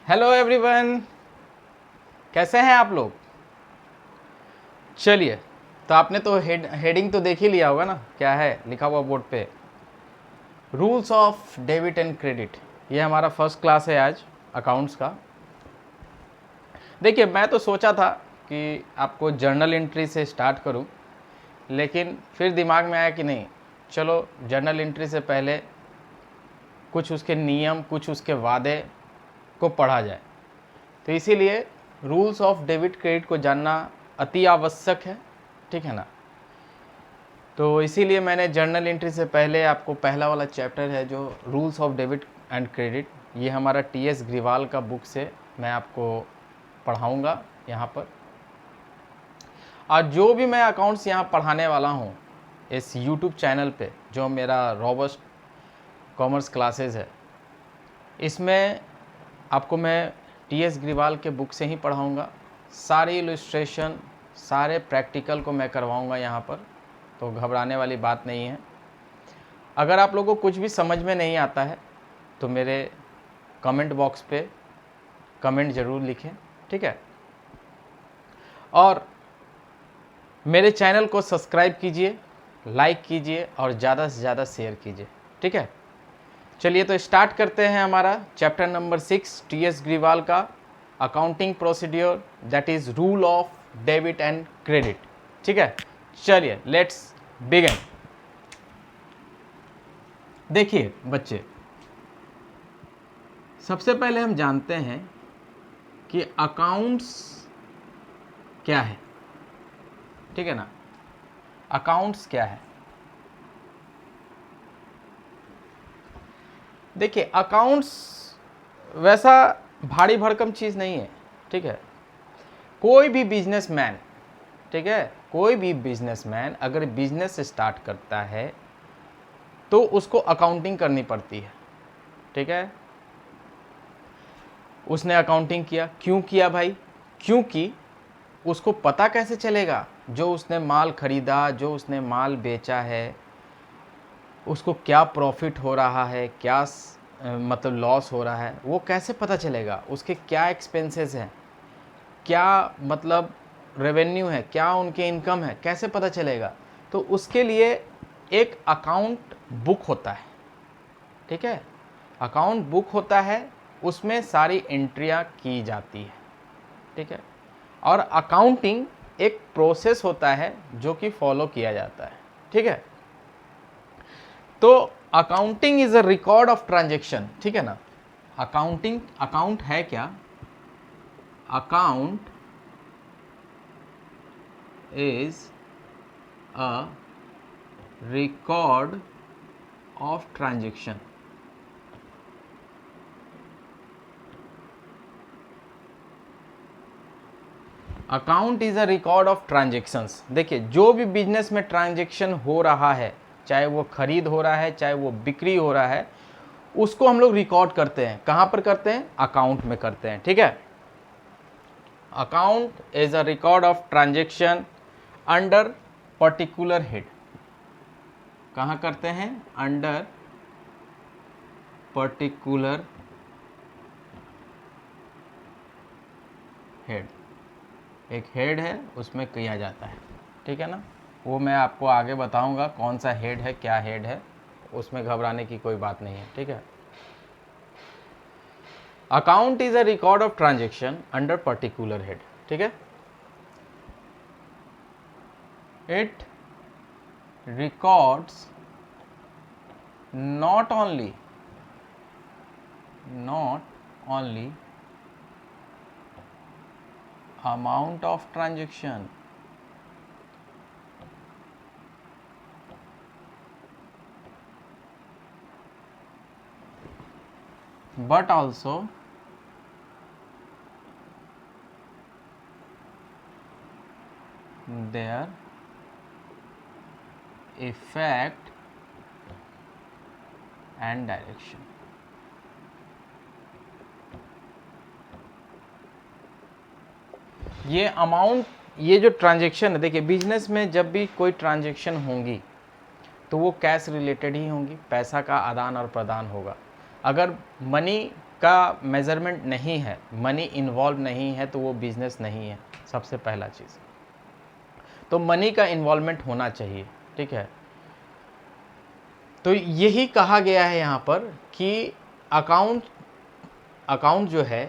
Hello everyone, कैसे हैं आप लोग। चलिए, तो आपने तो हेडिंग तो देख ही लिया होगा ना, क्या है लिखा हुआ बोर्ड पे, rules of debit and credit. ये हमारा फर्स्ट क्लास है आज अकाउंट्स का। देखिए, मैं तो सोचा था कि आपको जर्नल एंट्री से स्टार्ट करूं, लेकिन फिर दिमाग में आया कि नहीं, चलो जर्नल एंट्री से पहले कुछ उसके नियम, कुछ उसके वादे को पढ़ा जाए। तो इसीलिए रूल्स ऑफ डेबिट क्रेडिट को जानना अति आवश्यक है, ठीक है ना। तो इसीलिए मैंने जर्नल एंट्री से पहले आपको पहला वाला चैप्टर है जो rules of debit and credit, ये हमारा टीएस ग्रिवाल का बुक से मैं आपको पढ़ाऊँगा यहाँ पर। और जो भी मैं अकाउंट्स यहाँ पढ़ाने वाला हूँ इस यूट्यूब चैनल पे, जो मेरा रॉबस्ट कॉमर्स क्लासेस है, इसमें आपको मैं टीएस ग्रिवाल के बुक से ही पढ़ाऊँगा। सारे इलस्ट्रेशन, सारे प्रैक्टिकल को मैं करवाऊँगा यहाँ पर, तो घबराने वाली बात नहीं है। अगर आप लोगों को कुछ भी समझ में नहीं आता है तो मेरे कमेंट बॉक्स पे कमेंट ज़रूर लिखें, ठीक है। और मेरे चैनल को सब्सक्राइब कीजिए, लाइक कीजिए और ज़्यादा से ज़्यादा शेयर कीजिए, ठीक है। चलिए, तो स्टार्ट करते हैं हमारा चैप्टर नंबर 6 टीएस ग्रिवाल का accounting procedure, that is rule of debit and credit, ठीक है। चलिए, लेट्स बिगिन। देखिए बच्चे, सबसे पहले हम जानते हैं कि अकाउंट्स क्या है, ठीक है ना। अकाउंट्स क्या है। देखिए, अकाउंट्स वैसा भारी भरकम चीज़ नहीं है, ठीक है। कोई भी बिजनेसमैन, ठीक है, कोई भी बिजनेसमैन अगर बिजनेस स्टार्ट करता है तो उसको अकाउंटिंग करनी पड़ती है, ठीक है। उसने अकाउंटिंग किया, क्यों किया भाई? क्योंकि उसको पता कैसे चलेगा जो उसने माल खरीदा, जो उसने माल बेचा है, उसको क्या प्रॉफिट हो रहा है, क्या मतलब लॉस हो रहा है, वो कैसे पता चलेगा? उसके क्या एक्सपेंसेस हैं, क्या मतलब रेवेन्यू है, क्या उनके इनकम है, कैसे पता चलेगा? तो उसके लिए एक अकाउंट बुक होता है, ठीक है। अकाउंट बुक होता है, उसमें सारी एंट्रियां की जाती है, ठीक है। और अकाउंटिंग एक प्रोसेस होता है जो कि फॉलो किया जाता है, ठीक है। तो accounting is a record of transaction, ठीक है ना। अकाउंटिंग, अकाउंट है क्या? Account is a record of transaction. Account is a record of transactions. देखिए, जो भी बिजनेस में ट्रांजेक्शन हो रहा है, चाहे वो खरीद हो रहा है, चाहे वो बिक्री हो रहा है, उसको हम लोग रिकॉर्ड करते हैं। कहाँ पर करते हैं? अकाउंट में करते हैं, ठीक है। Account is a record of transaction under particular head. कहाँ करते हैं? Under particular head. एक हेड है, उसमें किया जाता है, ठीक है ना। वो मैं आपको आगे बताऊंगा कौन सा हेड है, क्या हेड है, उसमें घबराने की कोई बात नहीं है, ठीक है। Account is a record of transaction under particular head, ठीक है। It records not only amount of transaction but also their effect and direction। ये अमाउंट, ये जो ट्रांजेक्शन है, देखिए बिजनेस में जब भी कोई ट्रांजेक्शन होंगी तो वो कैश रिलेटेड ही होंगी, पैसा का आदान और प्रदान होगा। अगर मनी का मेज़रमेंट नहीं है, मनी इन्वॉल्व नहीं है, तो वो बिज़नेस नहीं है। सबसे पहला चीज़ तो मनी का इन्वॉल्वमेंट होना चाहिए, ठीक है। तो यही कहा गया है यहाँ पर कि अकाउंट जो है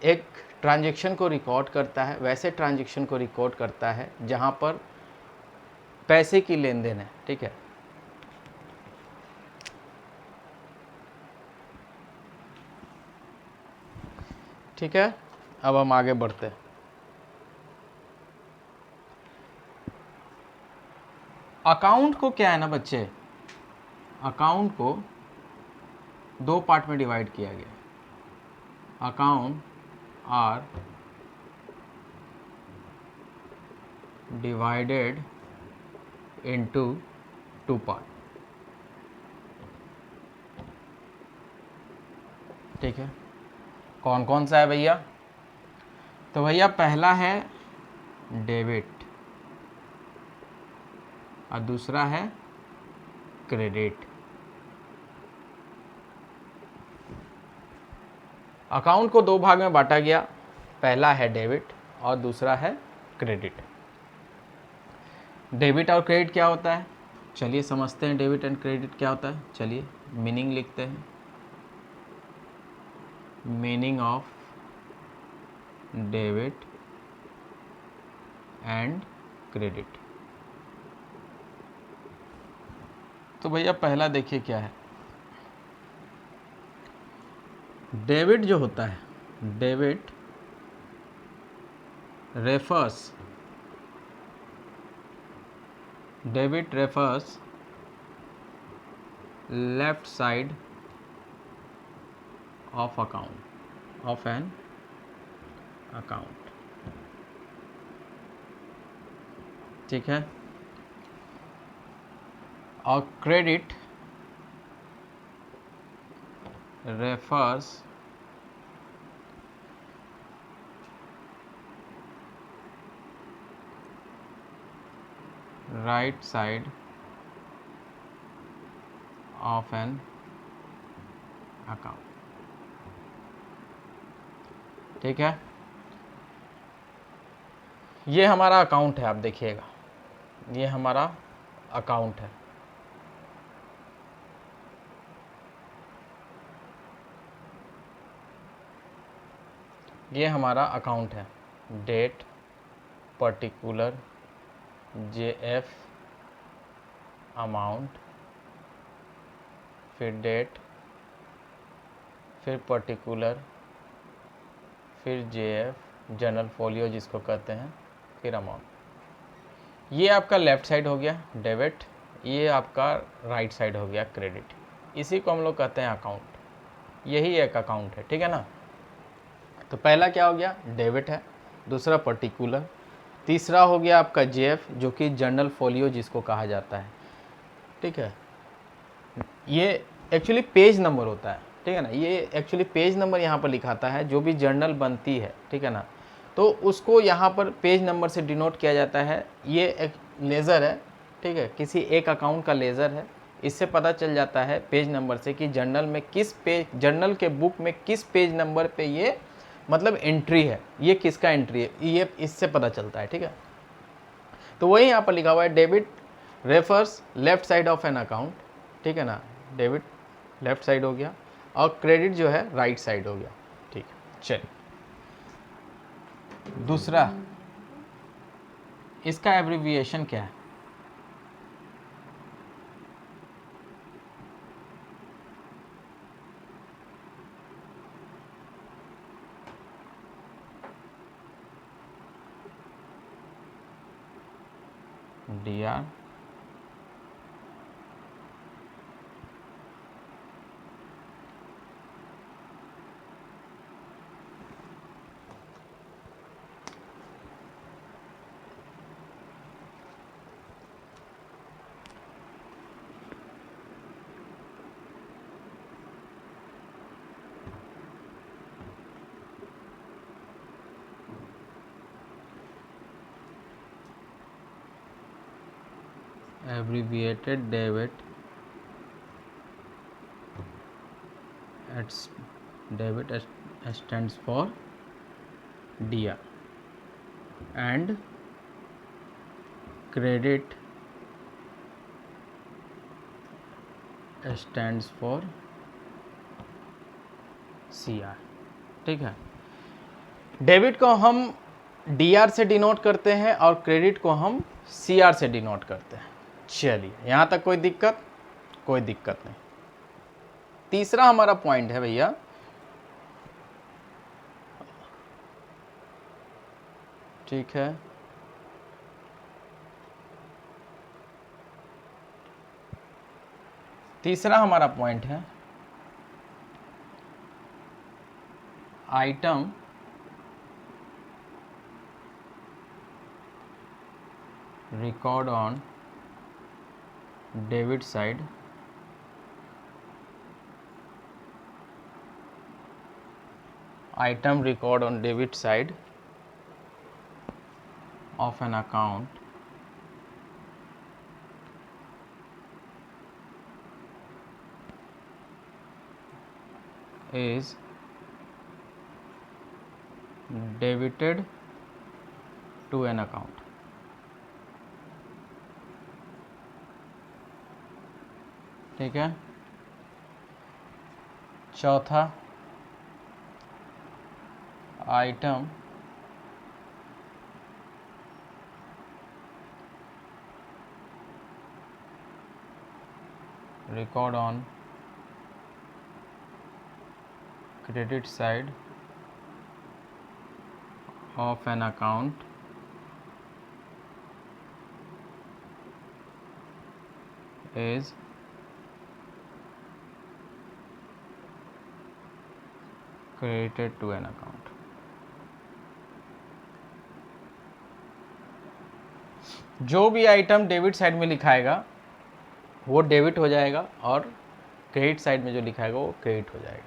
एक ट्रांजैक्शन को रिकॉर्ड करता है, वैसे ट्रांजैक्शन को रिकॉर्ड करता है जहाँ पर पैसे की लेन देन है, ठीक है। ठीक है, अब हम आगे बढ़ते हैं। अकाउंट को क्या है ना बच्चे, अकाउंट को दो पार्ट में डिवाइड किया गया। Account are divided into two part, ठीक है। कौन कौन सा है भैया? तो भैया पहला है डेबिट और दूसरा है क्रेडिट। अकाउंट को दो भाग में बांटा गया, पहला है डेबिट और दूसरा है क्रेडिट। डेबिट और क्रेडिट क्या होता है, चलिए समझते हैं। डेबिट एंड क्रेडिट क्या होता है, चलिए मीनिंग लिखते हैं। Meaning of debit and credit. तो भैया पहला देखिए क्या है। डेबिट जो होता है, debit refers left side of account of an account, ठीक है। और credit refers right side of an account, ठीक है। ये हमारा अकाउंट है, आप देखिएगा ये हमारा अकाउंट है। ये हमारा अकाउंट है। डेट पर्टिकुलर JF अमाउंट, फिर डेट, फिर पर्टिकुलर, फिर JF जनरल फोलियो जिसको कहते हैं, फिर अमाउंट। ये आपका लेफ़्ट साइड हो गया डेबिट, ये आपका राइट साइड हो गया क्रेडिट। इसी को हम लोग कहते हैं अकाउंट। यही एक अकाउंट है, ठीक है ना। तो पहला क्या हो गया, डेबिट है, दूसरा पर्टिकुलर, तीसरा हो गया आपका JF जो कि जनरल फोलियो जिसको कहा जाता है, ठीक है। ये एक्चुअली पेज नंबर होता है, ठीक है ना। ये एक्चुअली पेज नंबर यहाँ पर लिखाता है, जो भी जर्नल बनती है, ठीक है ना, तो उसको यहाँ पर पेज नंबर से डिनोट किया जाता है। ये एक लेज़र है, ठीक है, किसी एक अकाउंट का लेज़र है। इससे पता चल जाता है पेज नंबर से कि जर्नल में किस पेज, जर्नल के बुक में किस पेज नंबर पे ये मतलब एंट्री है, ये किसका एंट्री है, ये इससे पता चलता है, ठीक है। तो वही यहाँ पर लिखा हुआ है, debit refers left side of an account, ठीक है ना। डेबिट लेफ्ट साइड हो गया और क्रेडिट जो है राइट साइड हो गया, ठीक है। चलिए दूसरा, इसका एब्रिविएशन क्या है? DR abbreviated debit debit stands for DR and credit stands for CR। ठीक है, डेबिट को हम DR से डिनोट करते हैं और क्रेडिट को हम CR से डिनोट करते हैं। चलिए, यहाँ तक कोई दिक्कत? कोई दिक्कत नहीं। तीसरा हमारा पॉइंट है भैया, ठीक है, तीसरा हमारा पॉइंट है item record on debit side item record on debit side of an account is debited to an account। ठीक है, चौथा item record on credit side of an account is credited to an account। जो भी item debit side में लिखाएगा वो debit हो जाएगा और क्रेडिट साइड में जो लिखाएगा वो क्रेडिट हो जाएगा।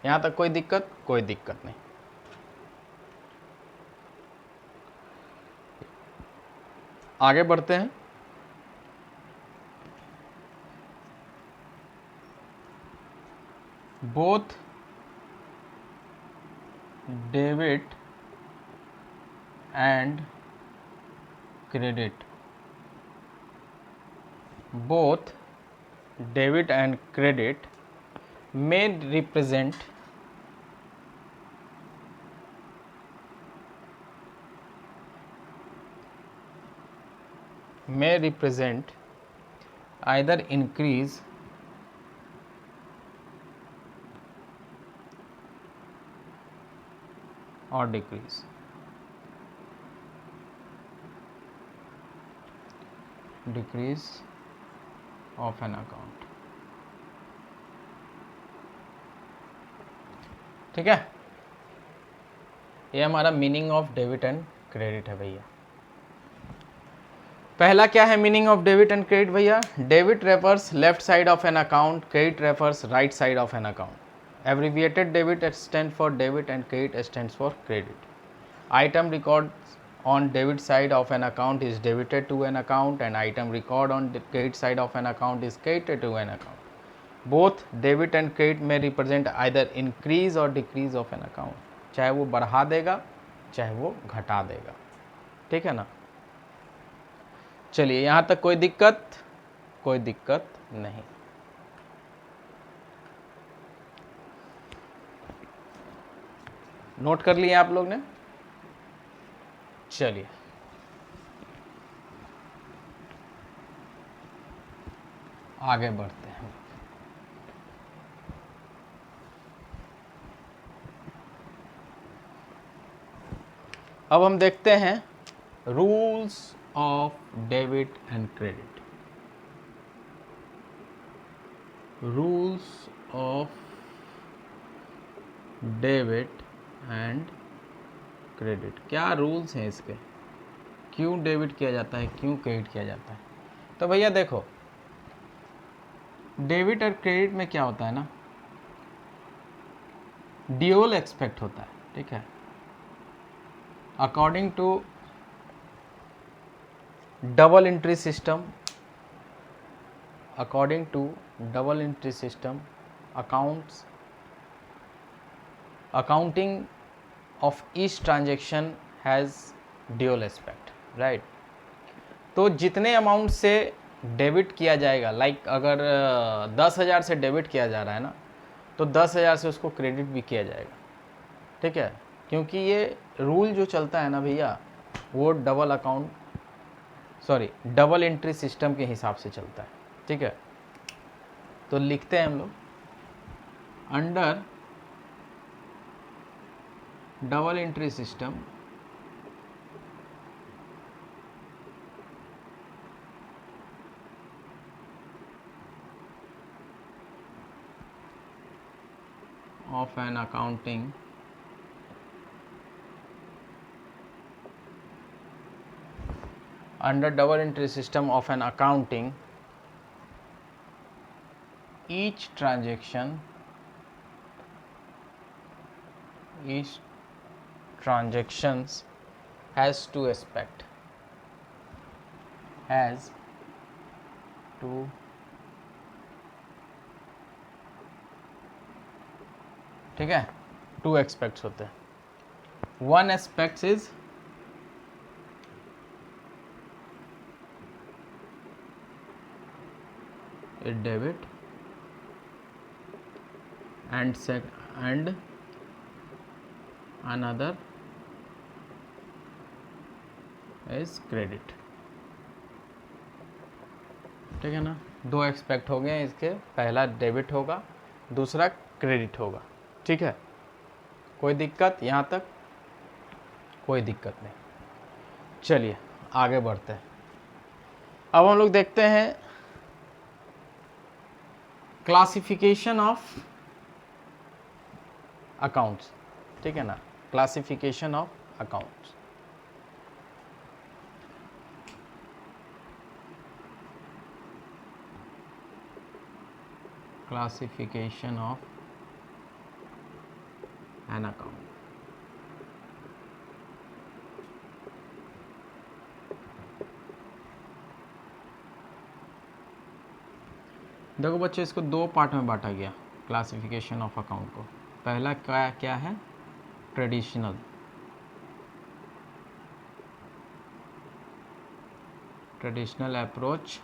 यहाँ तक कोई दिक्कत? कोई दिक्कत नहीं। आगे बढ़ते हैं। Both debit and credit, both debit and credit may represent either increase or decrease। decrease of an account। ठीक है, ये हमारा meaning of debit and credit है भैया। पहला क्या है meaning of debit and credit भैया? Debit refers left side of an account, credit refers right side of an account. Abbreviated debit stand for debit and credit stands for credit. Item record on debit side of an account is debited to an account and item record on the credit side of an account is credited to an account। both debit and credit may represent either increase or decrease of an account। चाहे वो बढ़ा देगा चाहे वो घटा देगा। ठीक है ना? चलिए, यहाँ तक कोई दिक्कत? कोई दिक्कत नहीं। नोट कर लिए आप लोग ने? चलिए, आगे बढ़ते हैं। अब हम देखते हैं rules of debit and credit. Rules of debit and credit, क्या रूल्स हैं इसके? क्यों डेबिट किया जाता है, क्यों क्रेडिट किया जाता है? तो भैया देखो, डेबिट और क्रेडिट में क्या होता है ना, ड्यूअल एक्सपेक्ट होता है। ठीक है, according to double entry system, according to double entry system accounts accounting of each transaction has dual aspect, right. तो जितने अमाउंट से डेबिट किया जाएगा, लाइक अगर 10,000 से डेबिट किया जा रहा है ना, तो 10,000 से उसको क्रेडिट भी किया जाएगा, ठीक है। क्योंकि ये रूल जो चलता है ना भैया, वो डबल एंट्री सिस्टम के हिसाब से चलता है, ठीक है। तो लिखते हैं हम लोग, under double entry system of an accounting under double entry system of an accounting, each transactions has two aspect, has two ठीक है, टू एस्पेक्ट्स होते हैं। One aspect is a debit and another is credit, ठीक है ना। दो aspect हो गए इसके, पहला डेबिट होगा, दूसरा क्रेडिट होगा, ठीक है। कोई दिक्कत यहाँ तक? कोई दिक्कत नहीं। चलिए आगे बढ़ते हैं। अब हम लोग देखते हैं क्लासिफिकेशन ऑफ अकाउंट्स, ठीक है ना। Classification of accounts, classification of an account. देखो बच्चे, इसको दो पार्ट में बांटा गया क्लासिफिकेशन ऑफ अकाउंट को। पहला क्या है? Traditional, approach.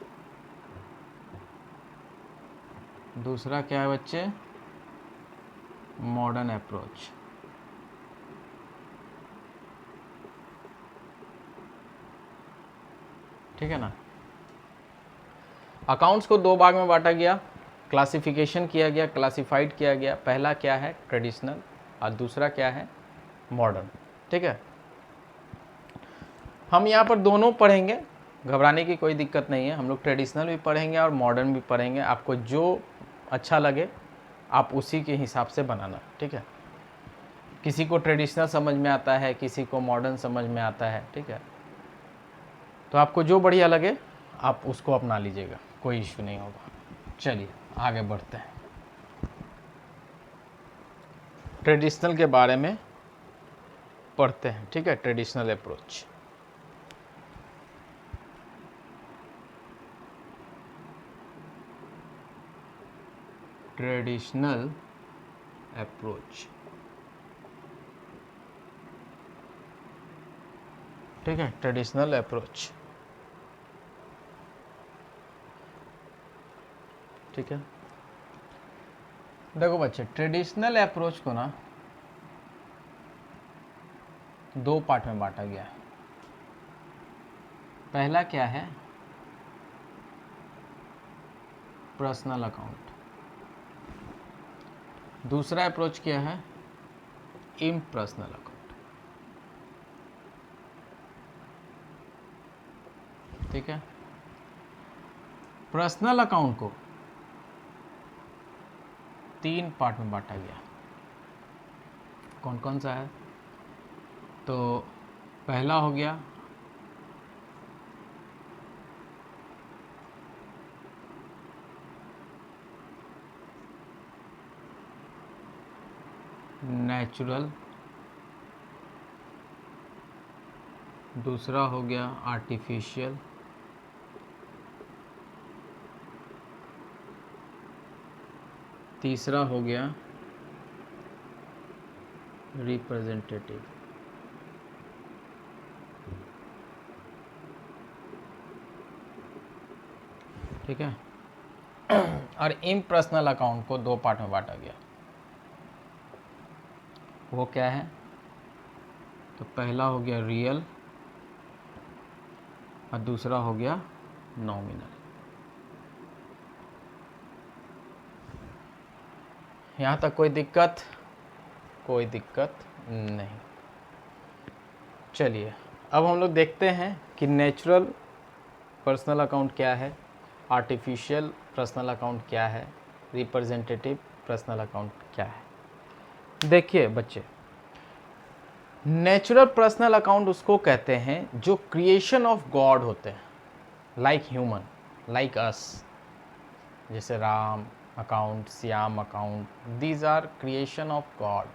दूसरा क्या है बच्चे? Modern approach. ठीक है ना। अकाउंट्स को दो भाग में बांटा गया, क्लासिफिकेशन किया गया, क्लासिफाइड किया गया। पहला क्या है? ट्रेडिशनल, और दूसरा क्या है? मॉडर्न, ठीक है। हम यहाँ पर दोनों पढ़ेंगे, घबराने की कोई दिक्कत नहीं है। हम लोग ट्रेडिशनल भी पढ़ेंगे और मॉडर्न भी पढ़ेंगे। आपको जो अच्छा लगे आप उसी के हिसाब से बनाना, ठीक है। किसी को ट्रेडिशनल समझ में आता है, किसी को मॉडर्न समझ में आता है, ठीक है। तो आपको जो बढ़िया लगे आप उसको अपना लीजिएगा, कोई इश्यू नहीं होगा। चलिए आगे बढ़ते हैं, ट्रेडिशनल के बारे में पढ़ते हैं, ठीक है। ट्रेडिशनल अप्रोच, ट्रेडिशनल अप्रोच, ठीक है। ट्रेडिशनल अप्रोच, ठीक है। देखो बच्चे, ट्रेडिशनल अप्रोच को ना दो पार्ट में बांटा गया है। पहला क्या है? Personal account. दूसरा अप्रोच क्या है? इम्पर्सनल अकाउंट, ठीक है। पर्सनल अकाउंट को तीन पार्ट में बांटा गया। कौन कौन सा है? तो पहला हो गया नेचुरल, दूसरा हो गया आर्टिफिशियल, तीसरा हो गया रिप्रेजेंटेटिव, ठीक है। और इम्पर्सनल अकाउंट को दो पार्ट में बांटा गया। वो क्या है? तो पहला हो गया रियल और दूसरा हो गया नॉमिनल। यहाँ तक कोई दिक्कत? कोई दिक्कत नहीं। चलिए अब हम लोग देखते हैं कि नेचुरल पर्सनल अकाउंट क्या है, आर्टिफिशियल पर्सनल अकाउंट क्या है, रिप्रेजेंटेटिव पर्सनल अकाउंट क्या है। देखिए बच्चे, नेचुरल पर्सनल अकाउंट उसको कहते हैं जो क्रिएशन ऑफ गॉड होते हैं, लाइक ह्यूमन, लाइक अस, जैसे Ram account, Shyam account, these are creation of God,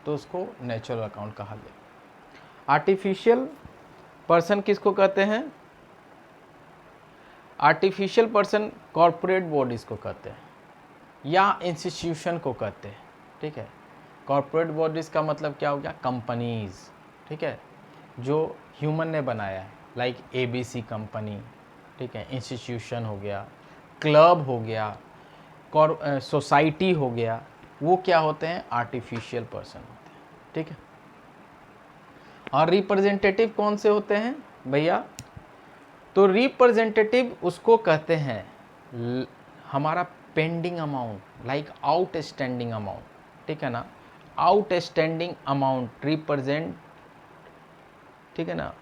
तो उसको नेचुरल अकाउंट कहा गया। आर्टिफिशियल पर्सन किसको कहते हैं? आर्टिफिशियल पर्सन कॉरपोरेट बॉडीज़ को कहते हैं या इंस्टीट्यूशन को कहते हैं, ठीक है। कॉरपोरेट बॉडीज़ का मतलब क्या हो गया? कंपनीज़, ठीक है, जो ह्यूमन ने बनाया है, लाइक ABC कंपनी, ठीक है। इंस्टीट्यूशन हो गया, क्लब हो गया, सोसाइटी हो गया, वो क्या होते हैं? आर्टिफिशियल पर्सन होते हैं, ठीक है। और रिप्रेजेंटेटिव कौन से होते हैं भैया? तो रिप्रेजेंटेटिव उसको कहते हैं हमारा pending amount, like outstanding amount, ठीक है ना। आउटस्टैंडिंग अमाउंट रिप्रेजेंट, ठीक है ना,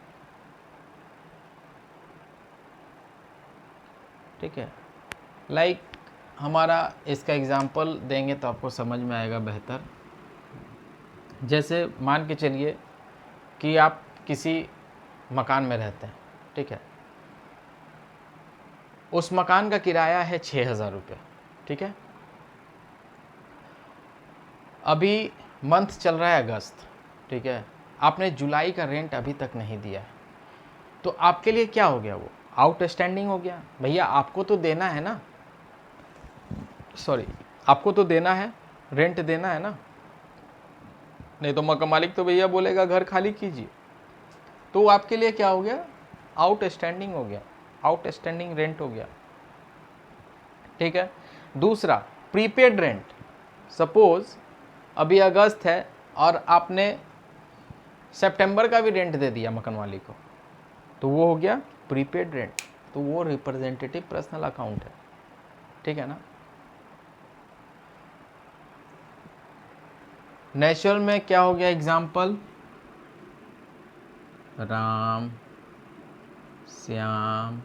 ठीक है। लाइक हमारा इसका एग्जांपल देंगे तो आपको समझ में आएगा बेहतर। जैसे मान के चलिए कि आप किसी मकान में रहते हैं, ठीक है। उस मकान का किराया है 6,000 रुपये, ठीक है। अभी मंथ चल रहा है अगस्त, ठीक है। आपने जुलाई का रेंट अभी तक नहीं दिया है, तो आपके लिए क्या हो गया? वो आउटस्टैंडिंग हो गया। भैया आपको तो देना है ना, सॉरी, आपको तो देना है, रेंट देना है ना, नहीं तो मकान मालिक तो भैया बोलेगा घर खाली कीजिए। तो आपके लिए क्या हो गया? आउटस्टैंडिंग हो गया, आउटस्टैंडिंग रेंट हो गया, ठीक है। दूसरा प्रीपेड रेंट, सपोज अभी अगस्त है और आपने सितंबर का भी रेंट दे दिया मकान मालिक को, तो वो हो गया प्रीपेड रेंट, तो वो रिप्रेजेंटेटिव पर्सनल अकाउंट है, ठीक है ना। नेचुरल में क्या हो गया? एग्जाम्पल राम, श्याम,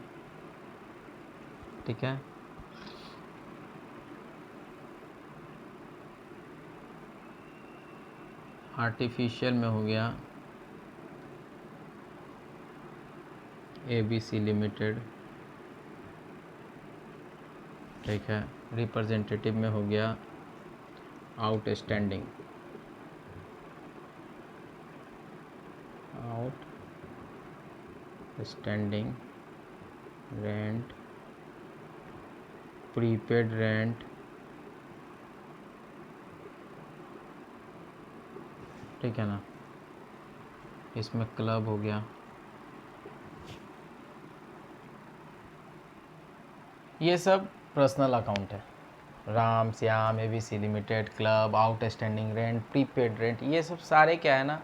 ठीक है। आर्टिफिशियल में हो गया ABC लिमिटेड, ठीक है। रिप्रेजेंटेटिव में हो गया outstanding, outstanding rent, prepaid rent, ठीक है ना। इसमें क्लब हो गया, ये सब पर्सनल अकाउंट है। Ram, Shyam, ABC limited, club, outstanding rent, prepaid rent, ये सब सारे क्या है ना?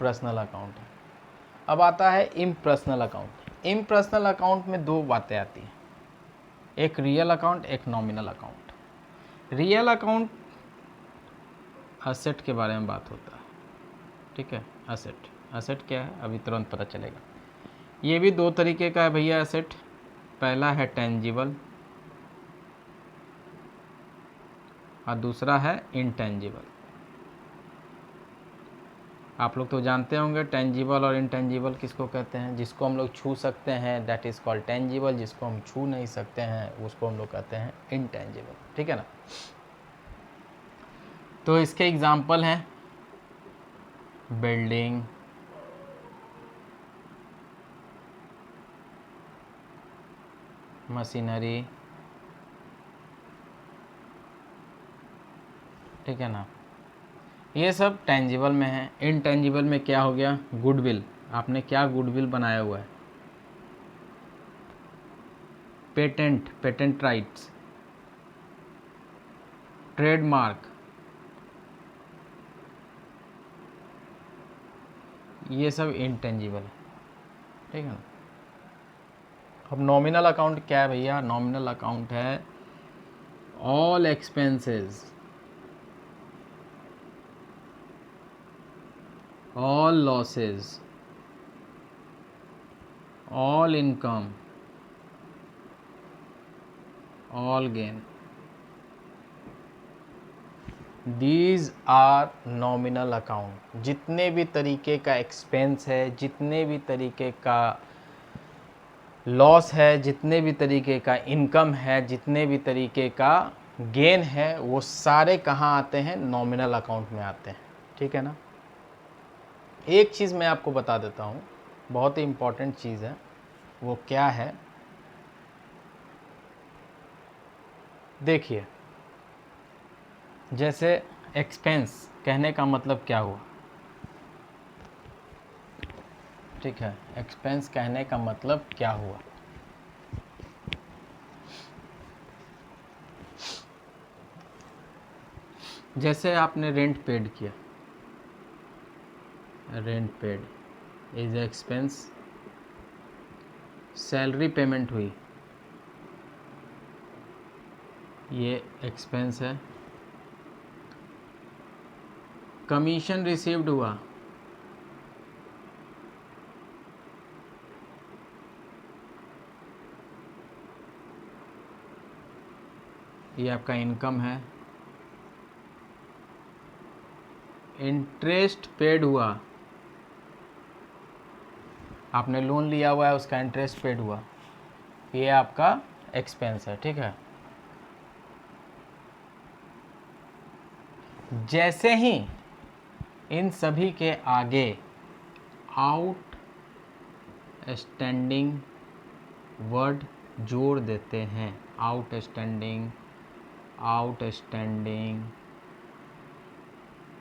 पर्सनल अकाउंट है। अब आता है इम्पर्सनल अकाउंट। इम्पर्सनल अकाउंट में दो बातें आती हैं, एक रियल अकाउंट, एक nominal account. Real account asset के बारे में बात होता है, ठीक है। असेट, असेट क्या है अभी तुरंत पता चलेगा। ये भी दो तरीके का है भैया असेट। पहला है टेंजिबल और दूसरा है इनटेंजिबल। आप लोग तो जानते होंगे टेंजिबल और इनटेंजिबल किसको कहते हैं। जिसको हम लोग छू सकते हैं दैट इज़ कॉल्ड टेंजिबल, जिसको हम छू नहीं सकते हैं उसको हम लोग कहते हैं इनटेंजिबल, ठीक है ना। तो इसके एग्जाम्पल हैं बिल्डिंग, मशीनरी, ठीक है ना, ये सब टेंजिबल में है। इनटेंजिबल में क्या हो गया? गुडविल। आपने क्या गुडविल बनाया हुआ है? पेटेंट, पेटेंट राइट्स, ट्रेडमार्क, ये सब इनटेंजिबल है, ठीक है ना। अब नॉमिनल अकाउंट क्या है भैया? नॉमिनल अकाउंट है all expenses, all losses, all income, all gain. These are nominal account। जितने भी तरीके का एक्सपेंस है, जितने भी तरीके का लॉस है, जितने भी तरीके का इनकम है, जितने भी तरीके का गेन है, वो सारे कहाँ आते हैं? नॉमिनल अकाउंट में आते हैं, ठीक है ना। एक चीज़ मैं आपको बता देता हूँ, बहुत ही इम्पॉर्टेंट चीज़ है। वो क्या है? देखिए, जैसे एक्सपेंस कहने का मतलब क्या हुआ? ठीक है, एक्सपेंस कहने का मतलब क्या हुआ? जैसे आपने रेंट पेड किया, rent paid is expense. Salary payment हुई, ये एक्सपेंस है। कमीशन रिसीव्ड हुआ, ये आपका इनकम है। इंटरेस्ट पेड हुआ, आपने लोन लिया हुआ है, उसका इंटरेस्ट पेड हुआ, ये आपका एक्सपेंस है, ठीक है। जैसे ही इन सभी के आगे आउट स्टैंडिंग वर्ड जोड़ देते हैं, आउटस्टैंडिंग, आउटस्टैंडिंग,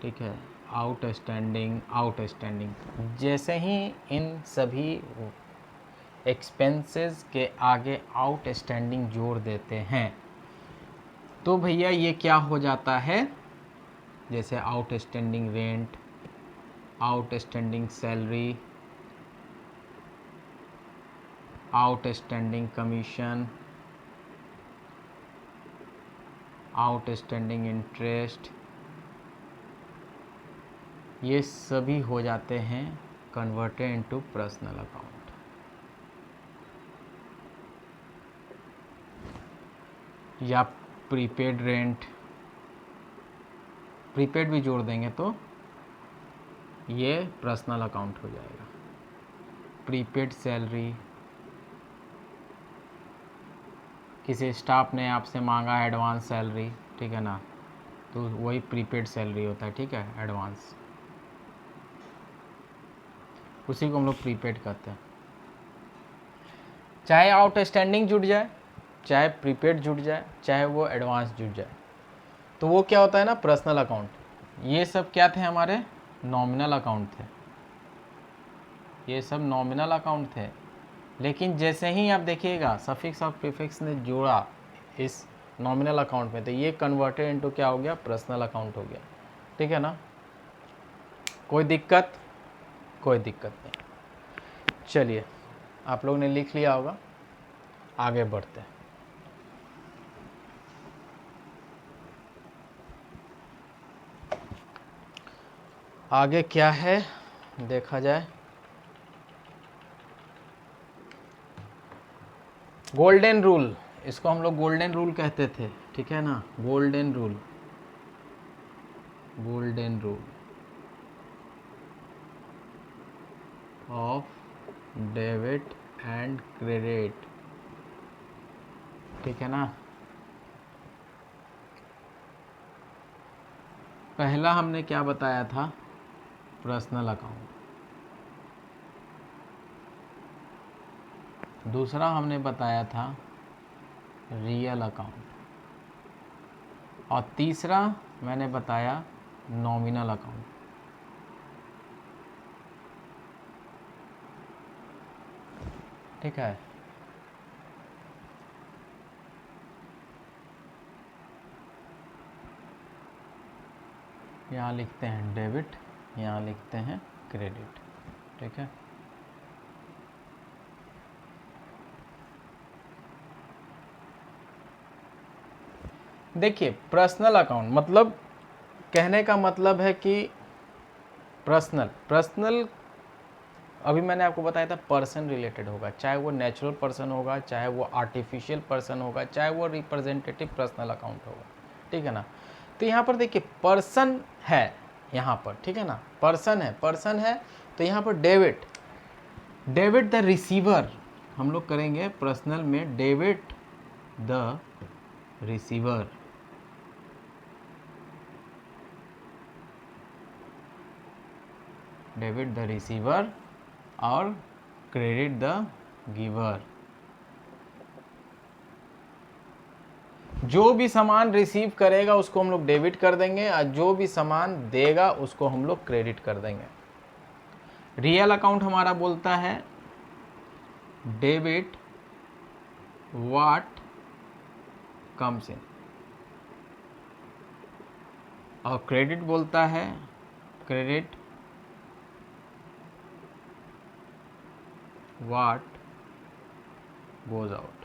ठीक है, आउटस्टैंडिंग, आउटस्टैंडिंग, जैसे ही इन सभी एक्सपेंसेस के आगे आउटस्टैंडिंग जोड़ देते हैं, तो भैया ये क्या हो जाता है? जैसे outstanding rent, outstanding salary, outstanding commission, outstanding interest, ये सभी हो जाते हैं कन्वर्टेड इनटू पर्सनल अकाउंट। या प्रीपेड रेंट, प्रीपेड भी जोड़ देंगे तो ये पर्सनल अकाउंट हो जाएगा। प्रीपेड सैलरी, किसी स्टाफ ने आपसे मांगा एडवांस सैलरी, ठीक है ना, तो वही प्रीपेड सैलरी होता है, ठीक है, एडवांस, उसी को हम लोग प्रीपेड कहते हैं। चाहे आउटस्टैंडिंग जुड़ जाए, चाहे प्रीपेड जुड़ जाए, चाहे वो एडवांस जुड़ जाए, तो वो क्या होता है ना, पर्सनल अकाउंट। ये सब क्या थे? हमारे नॉमिनल अकाउंट थे, ये सब नॉमिनल अकाउंट थे। लेकिन जैसे ही आप देखिएगा सफिक्स और प्रीफिक्स ने जोड़ा इस नॉमिनल अकाउंट में, तो ये कन्वर्टेड इनटू क्या हो गया? पर्सनल अकाउंट हो गया, ठीक है ना। कोई दिक्कत? कोई दिक्कत नहीं। चलिए, आप लोग ने लिख लिया होगा, आगे बढ़ते हैं। आगे क्या है देखा जाए। गोल्डन रूल, इसको हम लोग गोल्डन रूल कहते थे, ठीक है ना। Golden rule, golden rule of debit and credit, ठीक है ना। पहला हमने क्या बताया था? Personal account. दूसरा हमने बताया था रियल अकाउंट। और तीसरा मैंने बताया नॉमिनल अकाउंट। ठीक है, यहाँ लिखते हैं डेबिट, यहाँ लिखते हैं क्रेडिट। ठीक है, देखिए पर्सनल अकाउंट मतलब कहने का मतलब है कि पर्सनल अभी मैंने आपको बताया था पर्सन रिलेटेड होगा, चाहे वो नेचुरल पर्सन होगा, चाहे वो आर्टिफिशियल पर्सन होगा, चाहे वो रिप्रेजेंटेटिव पर्सनल अकाउंट होगा। ठीक है ना, तो यहाँ पर देखिए पर्सन है यहाँ पर, ठीक है ना, पर्सन है तो यहाँ पर डेबिट द रिसीवर हम लोग करेंगे पर्सनल में, debit the receiver, debit the receiver और क्रेडिट द गिवर। जो भी सामान रिसीव करेगा उसको हम लोग डेबिट कर देंगे और जो भी सामान देगा उसको हम लोग क्रेडिट कर देंगे। रियल अकाउंट हमारा बोलता है डेबिट व्हाट कम्स इन, और क्रेडिट बोलता है credit what goes out.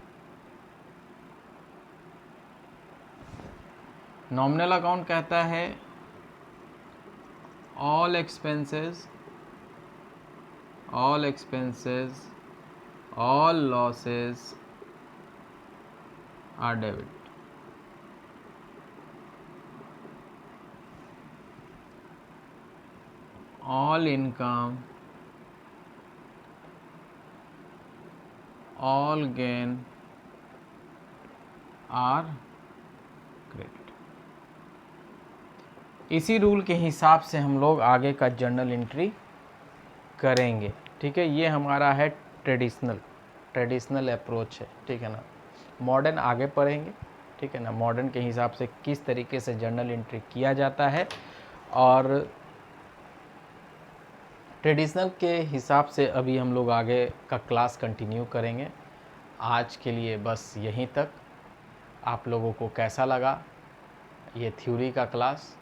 Nominal account कहता है all expenses, all losses are debit. All income, all gain are credit. इसी रूल के हिसाब से हम लोग आगे का जर्नल एंट्री करेंगे। ठीक है, ये हमारा है ट्रेडिशनल अप्रोच है। ठीक है ना, मॉडर्न आगे पढ़ेंगे। ठीक है ना, मॉडर्न के हिसाब से किस तरीके से जर्नल एंट्री किया जाता है और ट्रेडिशनल के हिसाब से अभी हम लोग आगे का क्लास कंटिन्यू करेंगे। आज के लिए बस यहीं तक। आप लोगों को कैसा लगा ये थ्योरी का क्लास?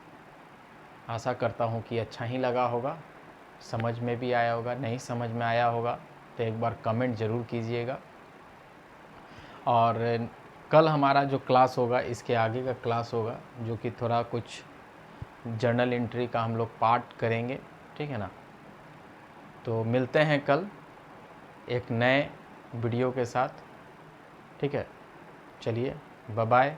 आशा करता हूँ कि अच्छा ही लगा होगा, समझ में भी आया होगा। नहीं समझ में आया होगा तो एक बार कमेंट ज़रूर कीजिएगा। और कल हमारा जो क्लास होगा इसके आगे का क्लास होगा जो कि थोड़ा कुछ जर्नल एंट्री का हम लोग पार्ट करेंगे। ठीक है ना, तो मिलते हैं कल एक नए वीडियो के साथ। ठीक है, चलिए बाय बाय।